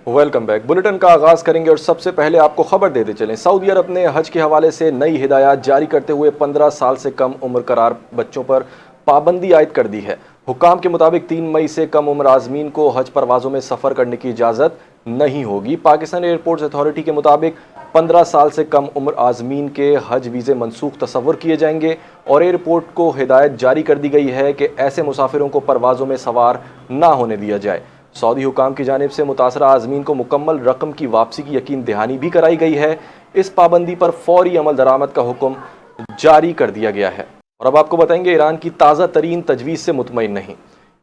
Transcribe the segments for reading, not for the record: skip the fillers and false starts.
Welcome back. Bulletin का आगाज करेंगे और सबसे पहले आपको खबर देते चलें। सऊदी अरब ने हज के हवाले से नई हिदायत जारी करते हुए 15 साल से कम उम्र करार बच्चों पर पाबंदी आयद कर दी है। हुक्काम के मुताबिक 3 मई से कम उम्र आज़मीन को हज परवाज़ों में सफ़र करने की इजाज़त नहीं होगी। पाकिस्तान एयरपोर्ट्स अथॉरिटी के मुताबिक 15 साल से कम उम्र आज़मीन के हज वीज़े मनसूख तस्वुर किए जाएंगे और एयरपोर्ट को हिदायत जारी कर दी गई है कि ऐसे मुसाफिरों को परवाज़ों में सवार ना होने दिया जाए। सऊदी हुकाम की जानिब से मुतासरा आज़मीन को मुकम्मल रकम की वापसी की यकीन दहानी भी कराई गई है। इस पाबंदी पर फौरी अमल दरामद का हुक्म जारी कर दिया गया है। और अब आपको बताएंगे ईरान की ताज़ा तरीन तजवीज़ से मुतमईन नहीं।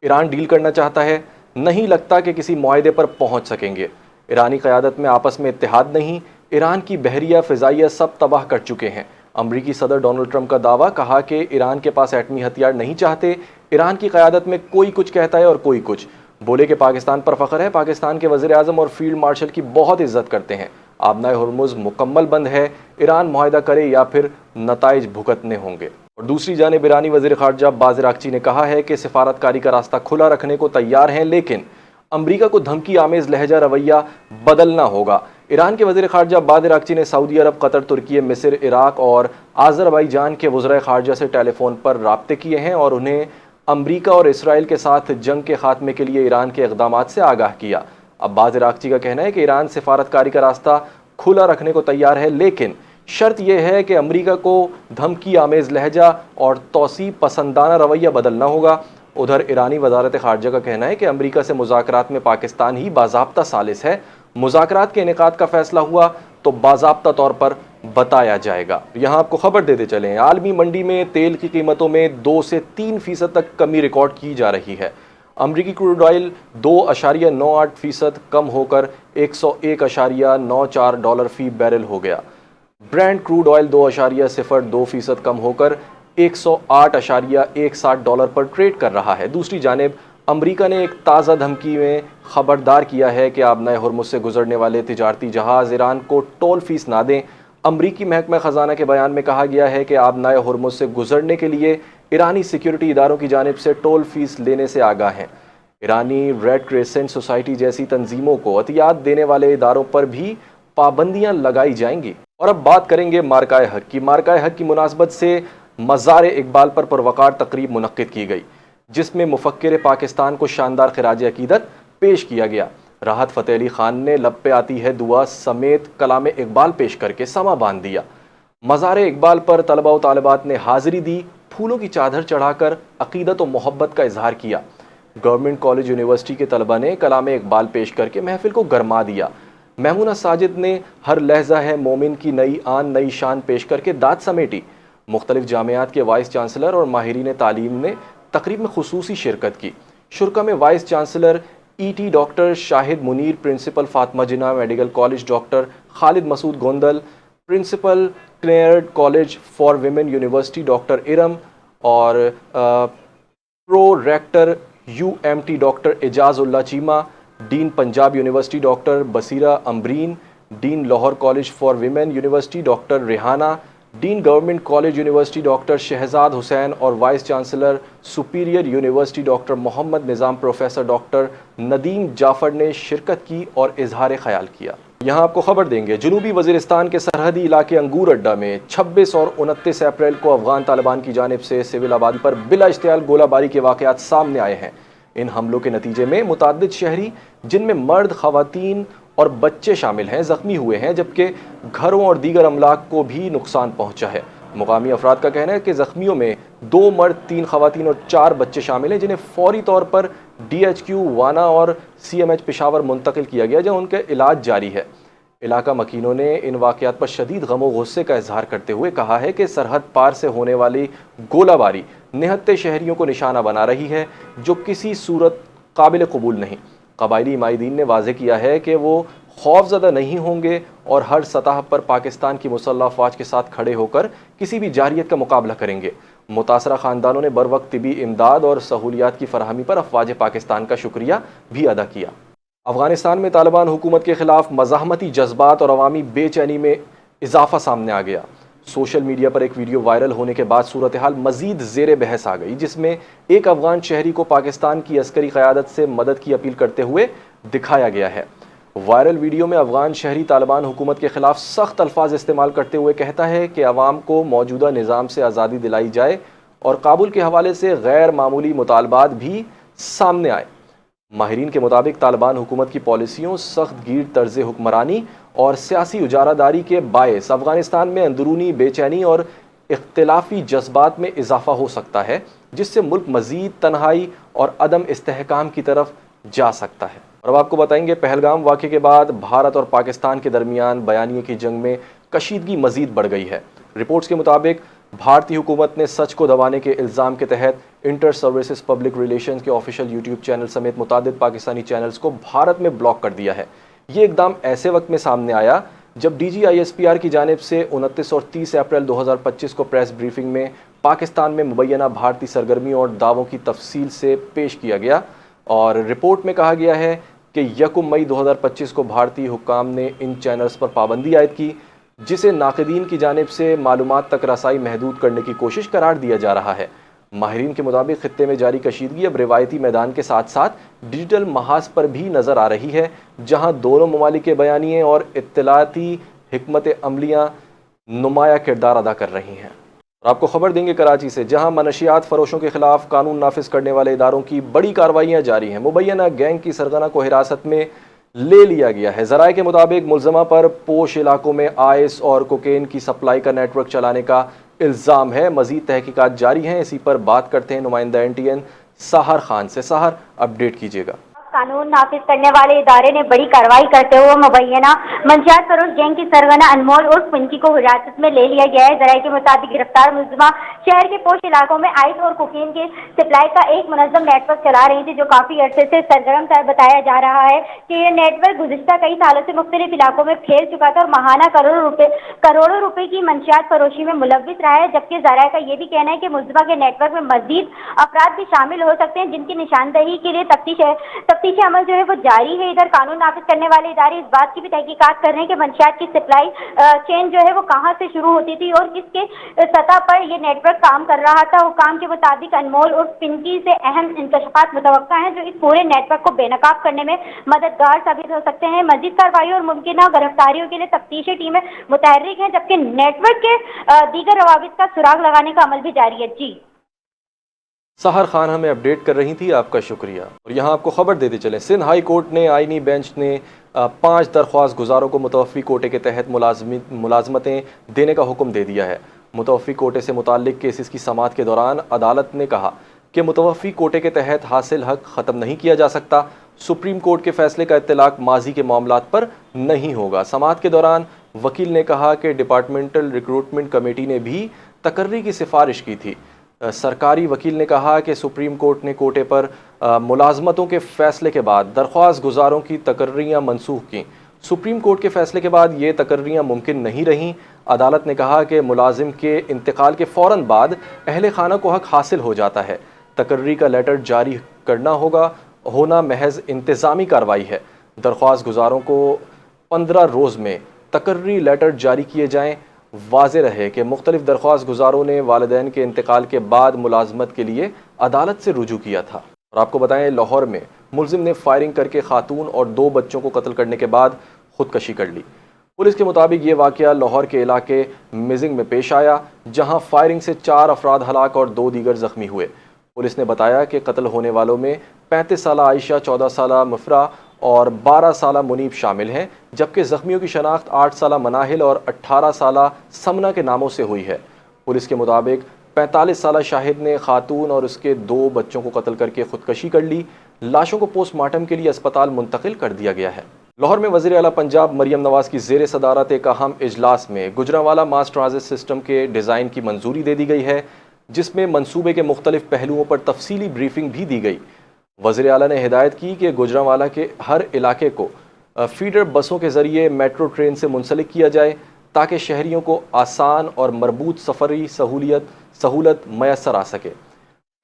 ईरान डील करना चाहता है, नहीं लगता कि किसी मुआहदे पर पहुँच सकेंगे। ईरानी क़यादत में आपस में इत्तेहाद नहीं, ईरान की बहरिया फ़िज़ाइया सब तबाह कर चुके हैं। अमरीकी सदर डोनाल्ड ट्रंप का दावा, कहा कि ईरान के पास एटमी हथियार नहीं चाहते। ईरान की क़यादत में कोई कुछ कहता है और कोई कुछ। बोले कि पाकिस्तान पर फ़ख्र है, पाकिस्तान के वज़ीर आज़म और फील्ड मार्शल की बहुत इज्जत करते हैं। आबनाए हुर्मुज़ मुकम्मल बंद है, ईरान मुआहदा करे या फिर नताइज भुगतने होंगे। और दूसरी जानिब ईरानी वज़ीर ख़ारजा अब्बास अराग़ची ने कहा है कि सिफारतकारी का रास्ता खुला रखने को तैयार हैं, लेकिन अमरीका को धमकी आमेज़ लहजा रवैया बदलना होगा। ईरान के वज़ीर ख़ारजा अब्बास अराग़ची ने सऊदी अरब, कतर, तुर्की, मिस्र, इराक़ और आज़रबाईजान के वज़राए ख़ारजा से टेलीफोन पर राब्ते किए हैं और उन्हें अमरीका और इसराइल के साथ जंग के खात्मे के लिए ईरान के इक़दामात से आगाह किया। अब्बास अराग़ची का कहना है कि ईरान सिफारतकारी का रास्ता खुला रखने को तैयार है, लेकिन शर्त यह है कि अमरीका को धमकी आमेज़ लहजा और तौसीब पसंदाना रवैया बदलना होगा। उधर ईरानी वज़ारत ख़ारजा का कहना है कि अमरीका से मुज़ाकरात में पाकिस्तान ही बाज़ाब्ता सालिस है। मुज़ाकरात के इनेकाद का फ़ैसला हुआ तो बाज़ाब्ता तौर पर बताया जाएगा। यहाँ आपको खबर देते चलें, आलमी मंडी में तेल की कीमतों में 2 से 3% तक कमी रिकॉर्ड की जा रही है। अमरीकी क्रूड ऑयल 2.98% कम होकर $101.94 फ़ी बैरल हो गया। ब्रेंट क्रूड ऑयल 2.02% कम होकर $108.61 पर ट्रेड कर रहा है। दूसरी जानिब अमरीका ने एक ताज़ा धमकी में खबरदार किया है कि आबनाए हुर्मुज़ से गुजरने वाले तिजारती जहाज़ ईरान को टोल फीस ना दें। अमरीकी महकमा ख़जाना के बयान में कहा गया है कि आबनाए हुर्मुज़ से गुजरने के लिए ईरानी सिक्योरिटी इदारों की जानिब से टोल फीस लेने से आगाह हैं। ईरानी रेड क्रेसेंट सोसाइटी जैसी तंजीमों को अतियात देने वाले इदारों पर भी पाबंदियाँ लगाई जाएंगी। और अब बात करेंगे मार्काए हक की। मार्काए हक की मुनासबत से मज़ार इकबाल पर पुरवकार तकरीब मुनक्किद की गई, जिसमें मुफक्किर पाकिस्तान को शानदार खिराज अकीदत पेश किया गया। राहत फ़तेह अली ख़ान ने लब पे आती है दुआ समेत कलाम इकबाल पेश करके समा बांध दिया। मज़ार इकबाल पर तलबा व तालिबात ने हाज़िरी दी, फूलों की चादर चढ़ाकर अकीदत व मोहब्बत का इजहार किया। गवर्नमेंट कॉलेज यूनिवर्सिटी के तलबा ने कलाम इकबाल पेश करके महफिल को गरमा दिया। महमूना साजिद ने हर लहजा है मोमिन की नई आन नई शान पेश करके दाद समेटी। मुख्तलिफ जामियात के वाइस चांसलर और माहिरीन तालीम ने तकरीब में खुसूसी शिरकत की। शुरका में vice chancellor ET doctor Shahid Munir, principal Fatima Jinnah medical college doctor Khalid Masood Gondal, principal Kinnaird college for women university doctor Iram और pro rector UMT doctor Ejazullah Cheema, dean Punjab university doctor Basira Ambreen, dean Lahore college for women university doctor Rehana, dean government college university doctor Shahzad Hussain और vice chancellor superior university doctor Mohammad Nizam professor doctor Nadeem Jafar ने शिरकत की और इजहार ख्याल किया। यहाँ आपको खबर देंगे, जनूबी वज़ीरिस्तान के सरहदी इलाके अंगूर अड्डा में 26 और 29 अप्रैल को अफ़गान तालिबान की जानिब से सिविल आबादी पर बिला इश्तियाल गोलाबारी के वाक़यात सामने आए हैं। इन हमलों के नतीजे में मुतअद्दिद शहरी, जिनमें मर्द, ख़वातीन और बच्चे शामिल हैं, ज़ख्मी हुए हैं, जबकि घरों और दीगर अमलाक को भी नुकसान पहुंचा है। मुकामी अफराद का कहना है कि ज़ख्मियों में 2 मर्द, 3 ख़वातीन और 4 बच्चे शामिल हैं, जिन्हें फौरी तौर पर DHQ वाना और CMH पेशावर मुंतकिल किया गया, जहां उनका इलाज जारी है। इलाका मकीनों ने इन वाक़यात पर शदीद गम व गुस्से का इजहार करते हुए कहा है कि सरहद पार से होने वाली गोलाबारी निहत्ते शहरियों को निशाना बना रही है, जो किसी सूरत काबिल कबूल नहीं। कबायली इमादीन ने वाज़ेह किया है कि वो खौफज़दा नहीं होंगे और हर सतह पर पाकिस्तान की मुसल्लह अफ़वाज के साथ खड़े होकर किसी भी जारियत का मुकाबला करेंगे। मुतासरा ख़ानदानों ने बरवक्त तिबी इमदाद और सहूलियात की फराहमी पर अफ़वाज पाकिस्तान का शुक्रिया भी अदा किया। अफ़गानिस्तान में तालिबान हुकूमत के ख़िलाफ़ मज़ाहमती जज्बात और अवामी बेचैनी में इजाफ़ा सामने आ गया। सोशल मीडिया पर एक वीडियो वायरल होने के बाद सूरत हाल मज़ीद ज़ेर बहस आ गई, जिसमें एक अफ़गान शहरी को पाकिस्तान की अस्करी क़यादत से मदद की अपील करते हुए दिखाया गया है। وائرل ویڈیو میں افغان شہری طالبان حکومت کے خلاف سخت الفاظ استعمال کرتے ہوئے کہتا ہے کہ عوام کو موجودہ نظام سے آزادی دلائی جائے اور کابل کے حوالے سے غیر معمولی مطالبات بھی سامنے آئے۔ ماہرین کے مطابق طالبان حکومت کی پالیسیوں، سخت گیر طرز حکمرانی اور سیاسی اجارہ داری کے باعث افغانستان میں اندرونی بے چینی اور اختلافی جذبات میں اضافہ ہو سکتا ہے، جس سے ملک مزید تنہائی اور عدم استحکام کی طرف جا سکتا ہے۔ اور اب آپ کو بتائیں گے، پہلگام واقعے کے بعد بھارت اور پاکستان کے درمیان بیانیے کی جنگ میں کشیدگی مزید بڑھ گئی ہے۔ رپورٹس کے مطابق بھارتی حکومت نے سچ کو دبانے کے الزام کے تحت انٹر سروسز پبلک ریلیشنز کے آفیشیل یوٹیوب چینل سمیت متعدد پاکستانی چینلز کو بھارت میں بلاک کر دیا ہے۔ یہ اقدام ایسے وقت میں سامنے آیا جب D G I S P R کی جانب سے 29 اور 30 اپریل 2025 کو پریس بریفنگ میں پاکستان میں مبینہ بھارتی سرگرمیوں اور دعووں کی تفصیل سے پیش کیا گیا، اور رپورٹ میں کہا گیا ہے کہ 1 مئی 2025 کو بھارتی حکام نے ان چینلز پر پابندی عائد کی، جسے ناقدین کی جانب سے معلومات تک رسائی محدود کرنے کی کوشش قرار دیا جا رہا ہے۔ ماہرین کے مطابق خطے میں جاری کشیدگی اب روایتی میدان کے ساتھ ساتھ ڈیجیٹل محاذ پر بھی نظر آ رہی ہے، جہاں دونوں ممالک کے بیانیے اور اطلاعاتی حکمت عملیاں نمایاں کردار ادا کر رہی ہیں۔ اور آپ کو خبر دیں گے کراچی سے، جہاں منشیات فروشوں کے خلاف قانون نافذ کرنے والے اداروں کی بڑی کارروائیاں جاری ہیں۔ مبینہ گینگ کی سرغنہ کو حراست میں لے لیا گیا ہے۔ ذرائع کے مطابق ملزمہ پر پوش علاقوں میں آئس اور کوکین کی سپلائی کا نیٹ ورک چلانے کا الزام ہے۔ مزید تحقیقات جاری ہیں، اسی پر بات کرتے ہیں نمائندہ این ٹی این سحر خان سے۔ سحر، اپڈیٹ کیجیے گا۔ قانون نافذ کرنے والے ادارے نے بڑی کارروائی کرتے ہوئے مبینہ منشیات فروش گینگ کی سرغنہ انمول اور پنکی کو حراست میں لے لیا گیا ہے۔ ذرائع کے مطابق گرفتار ملزمہ شہر کے پوش علاقوں میں آئس اور کوکین کی سپلائی کا ایک منظم نیٹ ورک چلا رہی تھی، جو کافی عرصے سے سرگرم بتایا جا رہا ہے کہ یہ نیٹ ورک گزشتہ کئی سالوں سے مختلف علاقوں میں پھیل چکا تھا اور ماہانہ کروڑوں روپے کی منشیات فروشی میں ملوث رہا ہے، جبکہ ذرائع کا یہ بھی کہنا ہے کہ ملزمہ کے نیٹ ورک میں مزید افراد بھی شامل ہو سکتے ہیں، جن کی نشاندہی کے لیے تفتیشی عمل جو ہے وہ جاری ہے۔ ادھر قانون نافذ کرنے والے ادارے اس بات کی بھی تحقیقات کر رہے ہیں کہ منشیات کی سپلائی چین جو ہے وہ کہاں سے شروع ہوتی تھی اور کس کے سطح پر یہ نیٹ ورک کام کر رہا تھا۔ حکام کے مطابق انمول اور پنکی سے اہم انکشافات متوقع ہیں، جو اس پورے نیٹ ورک کو بے نقاب کرنے میں مددگار ثابت ہو سکتے ہیں۔ مزید کارروائیوں اور ممکنہ گرفتاریوں کے لیے تفتیشی ٹیمیں متحرک ہیں، جبکہ نیٹ ورک کے دیگر روابط کا سراغ لگانے کا عمل بھی جاری ہے۔ جی سحر خان ہمیں اپڈیٹ کر رہی تھی، آپ کا شکریہ۔ اور یہاں آپ کو خبر دیتے چلیں، سندھ ہائی کورٹ نے آئینی بینچ نے 5 درخواست گزاروں کو متوفی کوٹے کے تحت ملازمتیں دینے کا حکم دے دیا ہے۔ متوفی کوٹے سے متعلق کیسز کی سماعت کے دوران عدالت نے کہا کہ متوفی کوٹے کے تحت حاصل حق ختم نہیں کیا جا سکتا۔ سپریم کورٹ کے فیصلے کا اطلاق ماضی کے معاملات پر نہیں ہوگا۔ سماعت کے دوران وکیل نے کہا کہ ڈپارٹمنٹل ریکروٹمنٹ کمیٹی نے بھی تقرری کی سفارش کی تھی۔ سرکاری وکیل نے کہا کہ سپریم کورٹ نے کوٹے پر ملازمتوں کے فیصلے کے بعد درخواست گزاروں کی تقرریاں منسوخ کیں۔ سپریم کورٹ کے فیصلے کے بعد یہ تقرریاں ممکن نہیں رہیں۔ عدالت نے کہا کہ ملازم کے انتقال کے فوراً بعد اہل خانہ کو حق حاصل ہو جاتا ہے۔ تقرری کا لیٹر جاری کرنا ہونا محض انتظامی کارروائی ہے۔ درخواست گزاروں کو 15 روز میں تقرری لیٹر جاری کیے جائیں۔ واضح رہے کہ مختلف درخواست گزاروں نے والدین کے انتقال کے بعد ملازمت کے لیے عدالت سے رجوع کیا تھا۔ اور آپ کو بتائیں، لاہور میں ملزم نے فائرنگ کر کے خاتون اور 2 بچوں کو قتل کرنے کے بعد خودکشی کر لی۔ پولیس کے مطابق یہ واقعہ لاہور کے علاقے مزنگ میں پیش آیا، جہاں فائرنگ سے 4 افراد ہلاک اور 2 دیگر زخمی ہوئے۔ پولیس نے بتایا کہ قتل ہونے والوں میں 35 سالہ عائشہ، 14 سالہ مفرا اور 12 سالہ منیب شامل ہیں، جبکہ زخمیوں کی شناخت 8 سالہ مناہل اور 18 سالہ سمنا کے ناموں سے ہوئی ہے۔ پولیس کے مطابق 45 سالہ شاہد نے خاتون اور اس کے 2 بچوں کو قتل کر کے خودکشی کر لی۔ لاشوں کو پوسٹ مارٹم کے لیے اسپتال منتقل کر دیا گیا ہے۔ لاہور میں وزیر اعلیٰ پنجاب مریم نواز کی زیر صدارت ایک اہم اجلاس میں گجرانوالہ ماس ٹرانزٹ سسٹم کے ڈیزائن کی منظوری دے دی گئی ہے، جس میں منصوبے کے مختلف پہلوؤں پر تفصیلی بریفنگ بھی دی گئی۔ وزیر اعلیٰ نے ہدایت کی کہ گجرانوالہ کے ہر علاقے کو فیڈر بسوں کے ذریعے میٹرو ٹرین سے منسلک کیا جائے، تاکہ شہریوں کو آسان اور مربوط سفری سہولت میسر آ سکے۔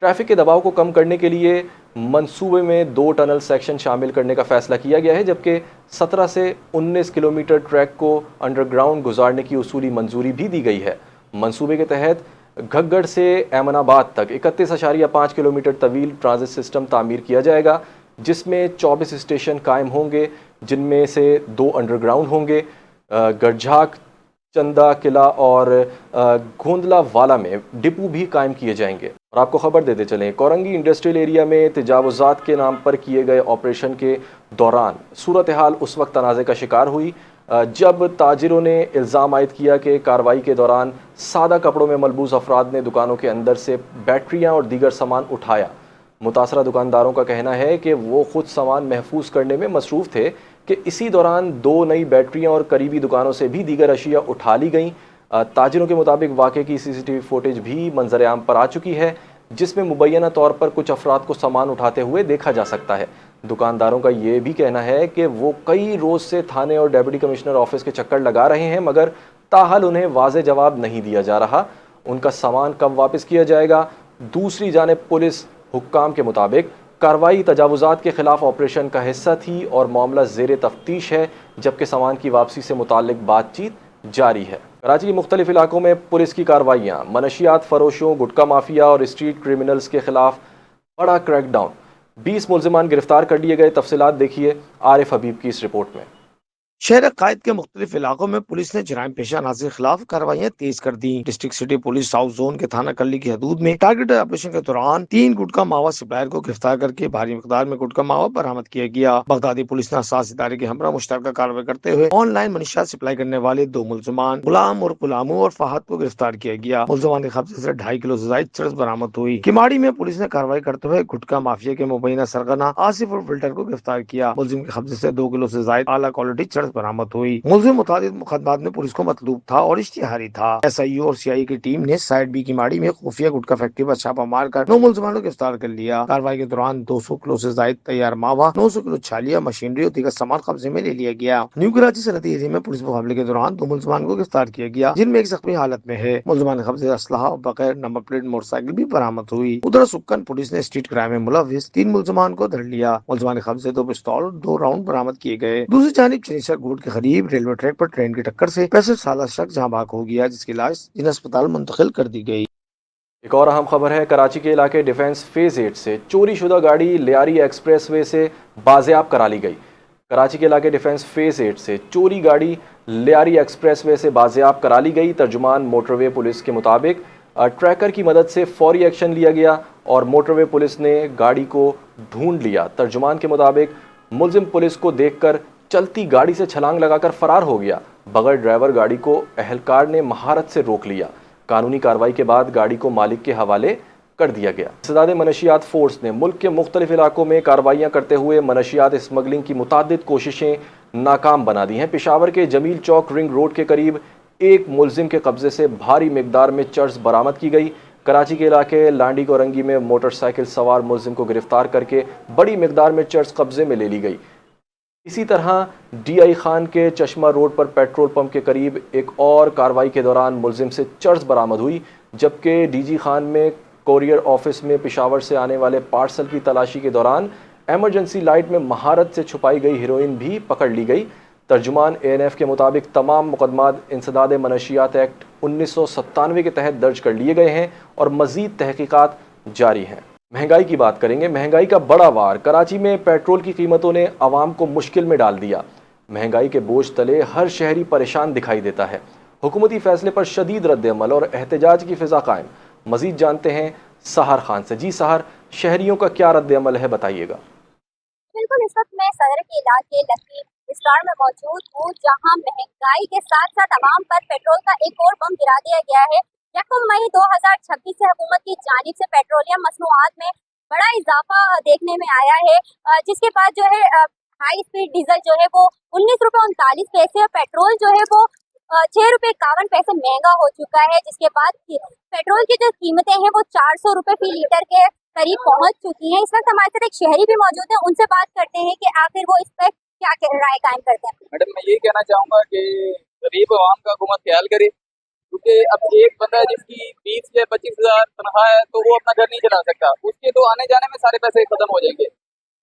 ٹریفک کے دباؤ کو کم کرنے کے لیے منصوبے میں 2 ٹنل سیکشن شامل کرنے کا فیصلہ کیا گیا ہے، جبکہ 17 سے 19 کلومیٹر ٹریک کو انڈر گراؤنڈ گزارنے کی اصولی منظوری بھی دی گئی ہے۔ منصوبے کے تحت گھگڑ سے ایمن آباد تک 31.5 کلومیٹر طویل ٹرانزٹ سسٹم تعمیر کیا جائے گا، جس میں 24 اسٹیشن قائم ہوں گے۔ जिन में से 2 अंडरग्राउंड होंगे। गरझाक, चंदा किला और गोंदला वाला में डिपो भी कायम किए जाएंगे। और आपको खबर देते चलें, कोरंगी इंडस्ट्रियल एरिया में तजावुज़ात के नाम पर किए गए ऑपरेशन के दौरान सूरत हाल उस वक्त तनाज़े का शिकार हुई जब ताजिरों ने इल्ज़ाम आयद किया कि कार्रवाई के दौरान सादा कपड़ों में मलबूस अफराद ने दुकानों के अंदर से बैटरियाँ और दीगर सामान उठाया। मुतासरा दुकानदारों का कहना है कि वो खुद सामान महफूज करने में मसरूफ़ थे कि इसी दौरान 2 नई बैटरियां और करीबी दुकानों से भी दीगर अशिया उठा ली गईं। ताजिरों के मुताबिक वाक़े की CCTV फुटेज भी मंजर आम पर आ चुकी है, जिसमें मुबैना तौर पर कुछ अफराद को सामान उठाते हुए देखा जा सकता है। दुकानदारों का ये भी कहना है कि वो कई रोज़ से थाने और डिप्टी कमिश्नर ऑफिस के चक्कर लगा रहे हैं, मगर ताहल उन्हें वाज़े जवाब नहीं दिया जा रहा। उनका सामान कब वापस किया जाएगा? दूसरी जानिब पुलिस हुक्काम के मुताबिक कार्रवाई तजावुज़ात के खिलाफ ऑपरेशन का हिस्सा थी और मामला ज़ेर तफ्तीश है, जबकि सामान की वापसी से मुताल्लिक बातचीत जारी है। कराची के मुख्तलिफ इलाकों में पुलिस की कार्रवाइयाँ, मनशियात फरोशों, गुटखा माफिया और स्ट्रीट क्रिमिनल्स के खिलाफ बड़ा क्रैकडाउन, 20 मुल्ज़िमान गिरफ्तार कर लिए गए। तफसीलात देखिए आरिफ हबीब की इस रिपोर्ट में। शहर कायद के मुख्तलिफ इलाकों में पुलिस ने जराइम पेशा अनासर के खिलाफ कार्रवाइयाँ तेज कर दी। District city police south zone के थाना कल्ली की हदूद में टारगेटेड ऑपरेशन के दौरान 3 गुटखा मावा सप्लायर को गिरफ्तार करके भारी मिकदार में गुटखा मावा बरामद किया गया। बगदादी पुलिस ने हसास इदारे के हमरा मुश्तरका कार्रवाई करते हुए ऑनलाइन मनशियात सप्लाई करने वाले 2 मुल्ज़िमान गुलाम और गुलामू और फहद को गिरफ्तार किया गया। मुल्ज़िमान के कब्जे से 2.5 किलो से ज़ायद चरस बरामद हुई। किमाड़ी में पुलिस ने कार्रवाई करते हुए गुटखा माफिया के मुबैना सरगना आसिफ और फिल्टर को गिरफ्तार किया। मुल्ज़िम के कब्जे से 2 किलो से ज़ायद आला क्वालिटी चरस बरामद हुई। मुल्ज़िम मुतादिद मुकदमात में पुलिस को मतलूब था और इश्तिहारी था। SIU और CI की टीम ने साइड B की माड़ी में खुफिया गुटखा फैक्ट्री पर छापा मारकर 9 मुल्ज़िमानों को गिरफ्तार कर लिया। कार्रवाई के दौरान 200 किलो से ज़ायद तैयार मावा, 900 किलो छालिया, मशीनरी और दीगर सामान कब्जे में ले लिया गया। न्यू कराची सनती एरिया में पुलिस मुकाबले के दौरान 2 मुल्ज़िमान को गिरफ्तार किया गया, जिनमें एक जख्मी हालत में है। मुल्ज़िमान के कब्जे असलहा और बगैर नंबर प्लेट मोटरसाइकिल भी बरामद हुई। उधर सुक्कन पुलिस ने स्ट्रीट क्राइम में मुलविस 3 मुल्ज़िमान को धर लिया। मुल्ज़िमान के कब्जे 2 पिस्तौल और 2 राउंड बरामद किए गए। दूसरी जानिब चनीसर गोड के करीब रेलवे ट्रैक पर ट्रेन की टक्कर से 65 साल शख्स जहां भाग हो गया, जिसकी लाश जिला अस्पताल मुंतकिल कर दी गई। एक और अहम खबर है, कराची के इलाके डिफेंस फेज 8 से चोरी शुदा गाड़ी लियारी एक्सप्रेसवे से बाजियाब करा ली गई। कराची के इलाके डिफेंस फेज 8 से चोरी गाड़ी लियारी एक्सप्रेसवे से बाजियाब करा ली गई। तर्जुमान मोटरवे पुलिस के मुताबिक ट्रैकर की मदद से फौरी एक्शन लिया गया और मोटरवे पुलिस ने गाड़ी को ढूंढ लिया। तर्जुमान के मुताबिक मुल्जिम पुलिस को देखकर चलती गाड़ी से छलांग लगाकर फरार हो गया। बगैर ड्राइवर गाड़ी को अहलकार ने महारत से रोक लिया। कानूनी कार्रवाई के बाद गाड़ी को मालिक के हवाले कर दिया गया। सदाद मनशियात फोर्स ने मुल्क के मुख्तलिफ इलाकों में कार्रवाइयाँ करते हुए मनशियात स्मगलिंग की मुतादिद कोशिशें नाकाम बना दी हैं। पेशावर के जमील चौक रिंग रोड के करीब एक मुल्जिम के कब्जे से भारी मिकदार में चर्स बरामद की गई। कराची के इलाके लांडी कोरंगी में मोटरसाइकिल सवार मुल्जिम को गिरफ्तार करके बड़ी मिकदार में चर्स कब्जे में ले ली गई। इसी तरह DI खान के चश्मा रोड पर पेट्रोल पंप के करीब एक और कार्रवाई के दौरान मुल्जिम से चर्स बरामद हुई, जबकि DG खान में कोरियर ऑफिस में पेशावर से आने वाले पार्सल की तलाशी के दौरान एमरजेंसी लाइट में महारत से छुपाई गई हेरोइन भी पकड़ ली गई। तर्जुमान ANF के मुताबिक तमाम मुकदमात इंसदाद मनशियात एक्ट 1997 के तहत दर्ज कर लिए गए हैं और मज़ीद तहकीकात जारी हैं। महंगाई की बात करेंगे। महंगाई का बड़ा वार, कराची में पेट्रोल की कीमतों ने आवाम को मुश्किल में डाल दिया। महंगाई के बोझ तले हर शहरी परेशान दिखाई देता है। हुकूमती फैसले पर शदीद रद्द-ए-अमल और एहतजाज की फिजा कायम। मजीद जानते हैं सहर खान से। जी सहर, शहरियों का क्या रद्द-ए-अमल है, बताइएगा। बिल्कुल, इस वक्त मैं सदर के इलाके लकी स्टार में मौजूद हूँ, जहाँ महंगाई के साथ साथ आवाम पर पेट्रोल का एक और बम गिरा दिया गया है। 1 मई 2026 से हुकूमत की जानिब से पेट्रोलियम मसनूआत में बड़ा इजाफा देखने में आया है, जिसके बाद जो है हाई स्पीड डीजल जो है वो 19 रुपये 39 पैसे और पेट्रोल जो है वो 6 रुपये 51 पैसे महंगा हो चुका है। जिसके बाद पेट्रोल की जो कीमतें हैं वो 400 रुपये फी लीटर के करीब पहुंच चुकी हैं। इस वक्त हमारे साथ एक शहरी भी मौजूद है, उनसे बात करते हैं कि आखिर वो इस पर क्या राय कायम करते हैं। मैडम, मैं ये कहना चाहूँगा कि गरीब आवाम का हुकूमत ख्याल करे, क्योंकि अब एक बंदा जिसकी 20 या 25 हज़ार तनख्वाह है तो वो अपना घर नहीं चला सकता, उसके तो आने जाने में सारे पैसे खत्म हो जाएंगे।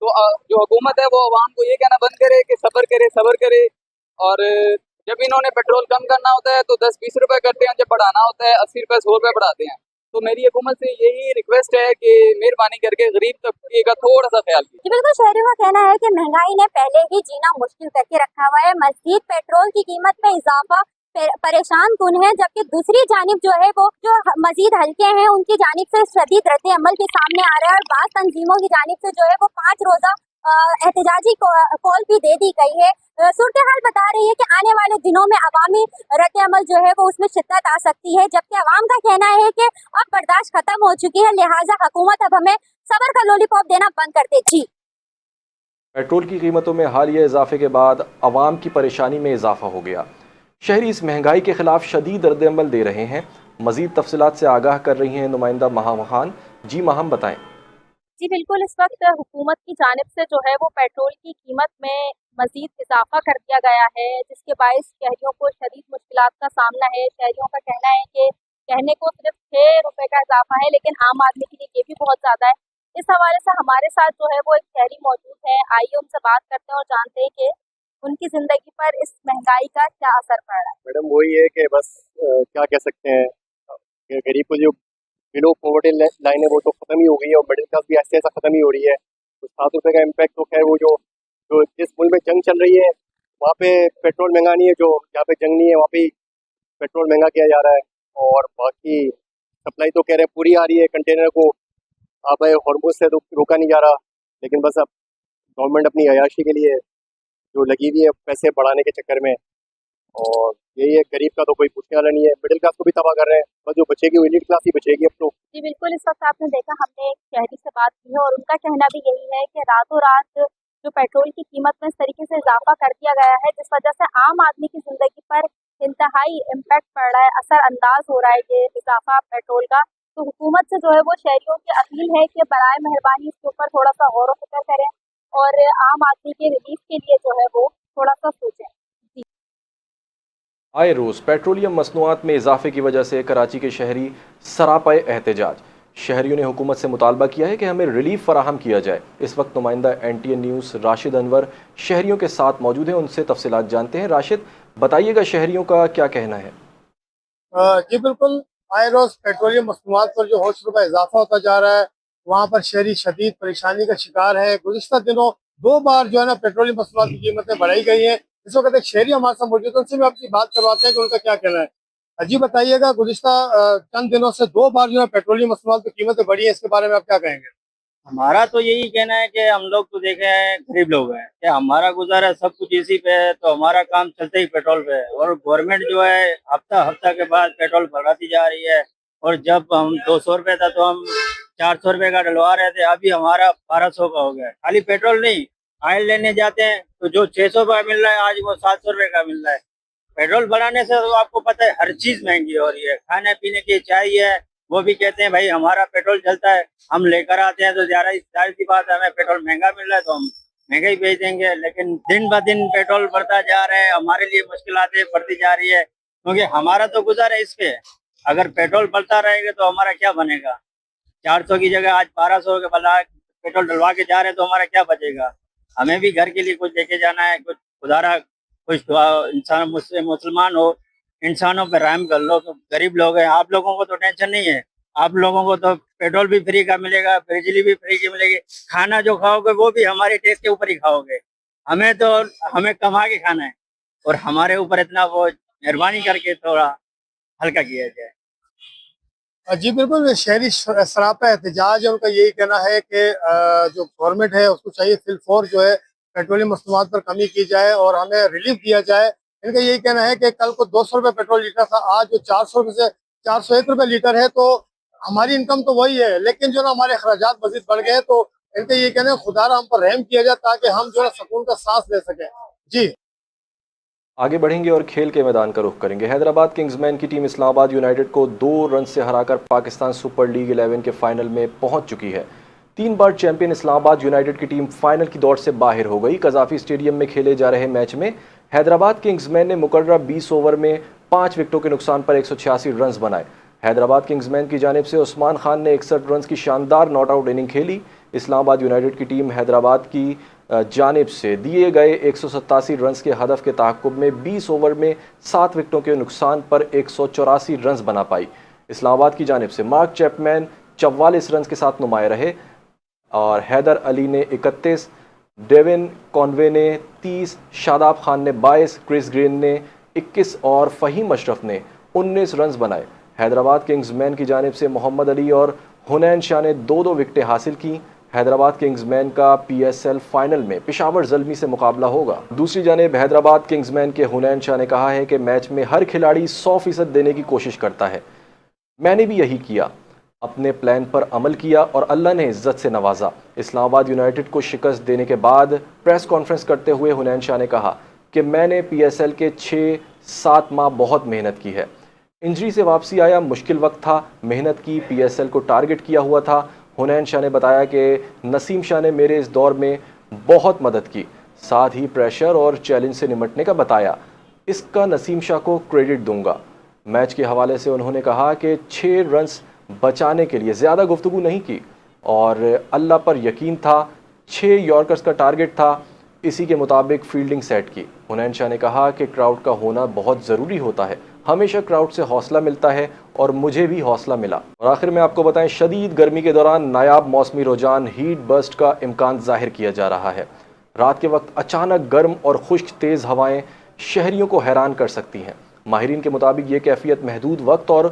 तो जो हुकूमत है वो आवाम को ये कहना बंद करे कि सब्र करे। और जब इन्होंने पेट्रोल कम करना होता है तो 10-20 रुपए करते हैं, जब बढ़ाना होता है 80 रुपए 100 रुपए बढ़ाते हैं। तो मेरी हुकूमत से यही रिक्वेस्ट है कि मेहरबानी करके गरीब तबके का थोड़ा सा ख्याल कीजिए। जी बिल्कुल, शहरियों का कहना है कि महंगाई ने पहले ही जीना मुश्किल करके रखा हुआ है। मज़ीद पेट्रोल की कीमत में इजाफा परेशान कुन है, जबकि दूसरी जानिब जो है वो जो मजीद हल्के हैं उनकी जानिब से शदीद रद्द अमल भी सामने आ रहा है और बाज़ तंजीमों की जानिब से जो है वो 5 रोज़ा एहतजाजी कॉल भी दे दी गई है। सूरत हाल बता रही है कि आने वाले दिनों में अवामी रद्द अमल जो है वो उसमें शिद्दत आ सकती है, जबकि अवाम का कहना है कि अब बर्दाश्त खत्म हो चुकी है, लिहाजा हुकूमत अब हमें सबर का लॉलीपॉप देना बंद कर दे। जी, पेट्रोल की कीमतों में हालिया इजाफे के बाद आवाम की परेशानी में इजाफा हो गया। शहरी इस महंगाई के खिलाफ शदीद रद्द-ए-अमल दे रहे हैं। मजीद तफसीलात से आगाह कर रही हैं नुमाइंदा माहम खान। जी माहम, बताएं। जी बिल्कुल, इस वक्त हुकूमत की जानिब से जो है वो पेट्रोल की कीमत में मज़ीद इजाफा कर दिया गया है, जिसके बायस शहरियों को शदीद मुश्किलात का सामना है। शहरियों का कहना है कि कहने को सिर्फ 6 रुपये का इजाफा है, लेकिन आम आदमी के लिए ये भी बहुत ज़्यादा है। इस हवाले से हमारे साथ जो है वो एक शहरी मौजूद है, आइए उनसे बात करते हैं और जानते हैं कि उनकी ज़िंदगी पर इस महंगाई का क्या असर पड़ रहा है। मैडम वही है कि बस क्या कह सकते हैं कि गरीब को जो बिलो पॉवर्टी लाइन है वो तो ख़त्म ही हो गई है और मिडिल क्लास भी ऐसे ऐसा ख़त्म ही हो रही है। तो 7 रुपये का इम्पैक्ट तो खैर वो जो जिस मुल्क में जंग चल रही है वहाँ पे पेट्रोल महंगा नहीं है, जो जहाँ पे जंग नहीं है वहाँ पे पेट्रोल महंगा किया जा रहा है। और बाकी सप्लाई तो कह रहे हैं पूरी आ रही है, कंटेनर को अब हॉर्मुज़ से रोका नहीं जा रहा, लेकिन बस अब गवर्नमेंट अपनी अयाशी के लिए जो लगी हुई है पैसे बढ़ाने के चक्कर में, और यही है, गरीब का तो कोई पूछने वाला नहीं है, मिडिल क्लास को भी तबाह कर रहे हैं। बस जो बचेगी वो एलीट क्लास ही बचेगी अब तो। जी बिल्कुल, इस वक्त आपने देखा हमने एक शहरी से बात की है और उनका कहना भी यही है कि रातों रात जो पेट्रोल की कीमत में इस तरीके से इजाफा कर दिया गया है, जिस वजह से आम आदमी की ज़िंदगी पर इंतहाई इम्पैक्ट पड़ रहा है, असर अंदाज हो रहा है ये इजाफा पेट्रोल का। तो हुकूमत से जो है वो शहरियों की अपील है कि बराए मेहरबानी इसके ऊपर थोड़ा सा गौर व फिक्र करें और आम आदमी के रिलीफ के लिए जो है वो थोड़ा सा सोचें। आए रोज़ पेट्रोलियम मसनूआत में इजाफे की वजह से कराची के शहरी सरापा एहतजाज। शहरियों ने हुकूमत से मुतालबा किया है कि हमें रिलीफ फराहम किया जाए। इस वक्त नुमाइंदा NTN न्यूज़ राशिद अनवर शहरियों के साथ मौजूद हैं, उनसे तफसीलात जानते हैं। राशिद, बताइएगा शहरियों का क्या कहना है? जी बिल्कुल, आए रोज़ पेट्रोलियम मसनूआत पर जो होश रुपये इजाफा होता जा रहा है, वहाँ पर शहरी शदीद परेशानी का शिकार है। गुज़िश्ता दिनों 2 बार जो है ना पेट्रोलियम मसनूआत की कीमतें बढ़ाई गई हैं। इस वक्त एक शहरी हमारे साथ मौजूद है, उनसे भी आपकी बात करवाते हैं कि उनका क्या कहना है। जी बताइएगा, गुज़िश्ता चंद दिनों से 2 बार जो है पेट्रोलियम मसनूआत की कीमतें बढ़ी हैं, इसके बारे में आप क्या कहेंगे? हमारा तो यही कहना है कि हम लोग तो देखे हैं गरीब लोग हैं कि हमारा गुजारा सब कुछ इसी पे है, तो हमारा काम चलते ही पेट्रोल पे है। और गवर्नमेंट जो है हफ्ता के बाद पेट्रोल बढ़ाती जा रही है, और जब हम 200 रुपये था तो हम 400 रुपये का डलवा रहे थे, अभी हमारा 1200 का हो गया। खाली पेट्रोल नहीं, ऑयल लेने जाते हैं तो जो 600 का मिल रहा है आज वो 700 रुपये का मिल रहा है। पेट्रोल बढ़ाने से तो आपको पता है हर चीज महंगी हो रही है, खाने पीने की चाय है, वो भी कहते हैं भाई हमारा पेट्रोल चलता है, हम लेकर आते हैं तो जाहिर सी बात है हमें पेट्रोल महंगा मिल रहा है तो हम महंगा ही बेच देंगे। लेकिन दिन ब दिन पेट्रोल बढ़ता जा रहा है, हमारे लिए मुश्किलातें बढ़ती जा रही है, क्योंकि हमारा तो गुजारा इस पे है। अगर पेट्रोल बढ़ता रहेगा तो हमारा क्या बनेगा? 400 की जगह आज 1200 के बला पेट्रोल डलवा के जा रहे हैं तो हमारा क्या बचेगा? हमें भी घर के लिए कुछ लेके जाना है, कुछ गुजारा, कुछ इंसान मुसलमान हो, इंसानों पर रहम कर लो। तो गरीब लोग हैं, आप लोगों को तो टेंशन नहीं है, आप लोगों को तो पेट्रोल भी फ्री का मिलेगा, बिजली भी फ्री की मिलेगी, खाना जो खाओगे वो भी हमारे टेस्ट के ऊपर ही खाओगे। हमें कमा के खाना है, और हमारे ऊपर इतना वो मेहरबानी करके थोड़ा हल्का किया जाए। जी बिल्कुल, शहरी सरापा एहतजाज है, उनका यही कहना है कि जो गवर्नमेंट है उसको चाहिए फिलफौर जो है पेट्रोलियम मसनूआत पर कमी की जाए और हमें रिलीफ दिया जाए। इनका यही कहना है कि कल को 200 रुपये पेट्रोल लीटर था, आज जो 400 रुपये से 401 रुपये लीटर है, तो हमारी इनकम तो वही है, लेकिन जो ना हमारे अखराजात मजीद बढ़ गए। तो इनका ये कहना है खुदारा हम पर रहम किया जाए ताकि हम जो है सुकून का सांस ले सकें। जी आगे बढ़ेंगे और खेल के मैदान का रुख करेंगे। हैदराबाद किंग्समैन की टीम इस्लामाबाद यूनाइटेड को 2 रन से हराकर पाकिस्तान सुपर लीग 11 के फाइनल में पहुंच चुकी है। 3 बार चैंपियन इस्लामाबाद यूनाइटेड की टीम फाइनल की दौड़ से बाहर हो गई। कज़ाफी स्टेडियम में खेले जा रहे मैच में हैदराबाद किंग्समैन ने मुकर्रर 20 ओवर में 5 विकेटों के नुकसान पर 186 रन बनाए। हैदराबाद किंग्समैन की जानिब से उस्मान खान ने 61 रन की शानदार नॉट आउट इनिंग खेली। इस्लामाबाद यूनाइटेड की टीम हैदराबाद की जानिब से दिए गए 187 रन के हदफ के ताक़ुब में 20 ओवर में 7 विकेटों के नुकसान पर 184 रन बना पाई। اسلام آباد کی جانب سے مارک چیپمین 44 رنز کے ساتھ نمایاں رہے اور حیدر علی نے 31، ڈیون کانوے نے 30، شاداب خان نے 22، کرس گرین نے 21 اور فہیم اشرف نے 19 رنز بنائے۔ حیدرآباد کنگز مین کی جانب سے محمد علی اور حنین شاہ نے 2 وکٹیں حاصل کی۔ حیدرآباد کنگز مین کا پی ایس ایل فائنل میں پشاور زلمی سے مقابلہ ہوگا۔ دوسری جانب حیدرآباد کنگز مین کے حنین شاہ نے کہا ہے کہ میچ میں ہر کھلاڑی 100% دینے کی کوشش کرتا ہے، میں نے بھی یہی کیا، اپنے پلان پر عمل کیا اور اللہ نے عزت سے نوازا۔ اسلام آباد یونائٹڈ کو شکست دینے کے بعد پریس کانفرنس کرتے ہوئے حنین شاہ نے کہا کہ میں نے پی ایس ایل کے 6-7 ماہ بہت محنت کی ہے، انجری سے واپسی آیا، مشکل وقت تھا، محنت کی، پی ایس ایل کو ٹارگٹ کیا ہوا تھا۔ حنین شاہ نے بتایا کہ نسیم شاہ نے میرے اس دور میں بہت مدد کی، ساتھ ہی پریشر اور چیلنج سے نمٹنے کا بتایا، اس کا نسیم شاہ کو کریڈٹ دوں گا۔ میچ کے حوالے سے انہوں نے کہا کہ 6 رنز بچانے کے لیے زیادہ گفتگو نہیں کی اور اللہ پر یقین تھا، 6 یارکرز کا ٹارگٹ تھا، اسی کے مطابق فیلڈنگ سیٹ کی۔ حنین شاہ نے کہا کہ کراؤڈ کا ہونا بہت ضروری ہوتا ہے، ہمیشہ کراؤڈ سے حوصلہ ملتا ہے اور مجھے بھی حوصلہ ملا۔ اور آخر میں آپ کو بتائیں، شدید گرمی کے دوران نایاب موسمی رجحان ہیٹ برسٹ کا امکان ظاہر کیا جا رہا ہے۔ رات کے وقت اچانک گرم اور خشک تیز ہوائیں شہریوں کو حیران کر سکتی ہیں۔ ماہرین کے مطابق یہ کیفیت محدود وقت اور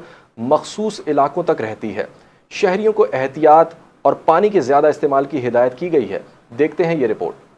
مخصوص علاقوں تک رہتی ہے۔ شہریوں کو احتیاط اور پانی کے زیادہ استعمال کی ہدایت کی گئی ہے۔ دیکھتے ہیں یہ رپورٹ۔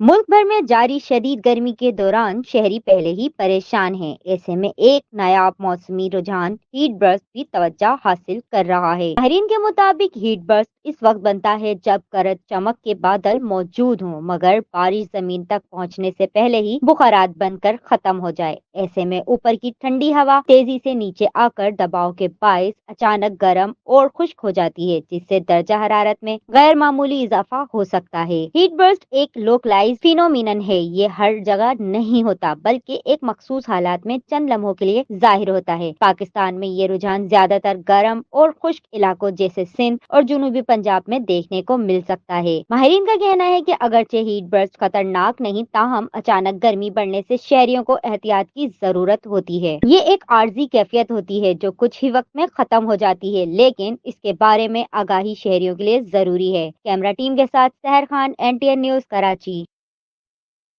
ملک بھر میں جاری شدید گرمی کے دوران شہری پہلے ہی پریشان ہیں، ایسے میں ایک نایاب موسمی رجحان ہیٹ برسٹ بھی توجہ حاصل کر رہا ہے۔ ماہرین کے مطابق ہیٹ برسٹ اس وقت بنتا ہے جب گرج چمک کے بادل موجود ہوں مگر بارش زمین تک پہنچنے سے پہلے ہی بخارات بن کر ختم ہو جائے۔ ایسے میں اوپر کی ٹھنڈی ہوا تیزی سے نیچے آ کر دباؤ کے باعث اچانک گرم اور خشک ہو جاتی ہے، جس سے درجہ حرارت میں غیر معمولی اضافہ ہو سکتا ہے۔ ہیٹ برسٹ ایک لوکلائز فینومینن ہے، یہ ہر جگہ نہیں ہوتا بلکہ ایک مخصوص حالات میں چند لمحوں کے لیے ظاہر ہوتا ہے۔ پاکستان میں یہ رجحان زیادہ تر گرم اور خشک علاقوں جیسے سندھ اور جنوبی پنجاب میں دیکھنے کو مل سکتا ہے۔ ماہرین کا کہنا ہے کہ اگرچہ ہیٹ برسٹ خطرناک نہیں، تاہم اچانک گرمی بڑھنے سے شہریوں کو احتیاط کی ضرورت ہوتی ہے۔ یہ ایک عارضی کیفیت ہوتی ہے جو کچھ ہی وقت میں ختم ہو جاتی ہے، لیکن اس کے بارے میں آگاہی شہریوں کے لیے ضروری ہے۔ کیمرہ ٹیم کے ساتھ Sahar Khan, NTN news, Karachi.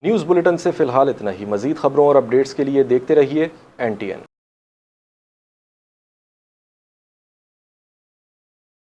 News bulletin سے فی الحال اتنا ہی۔ مزید خبروں اور اپڈیٹس کے لیے دیکھتے رہیے NTN۔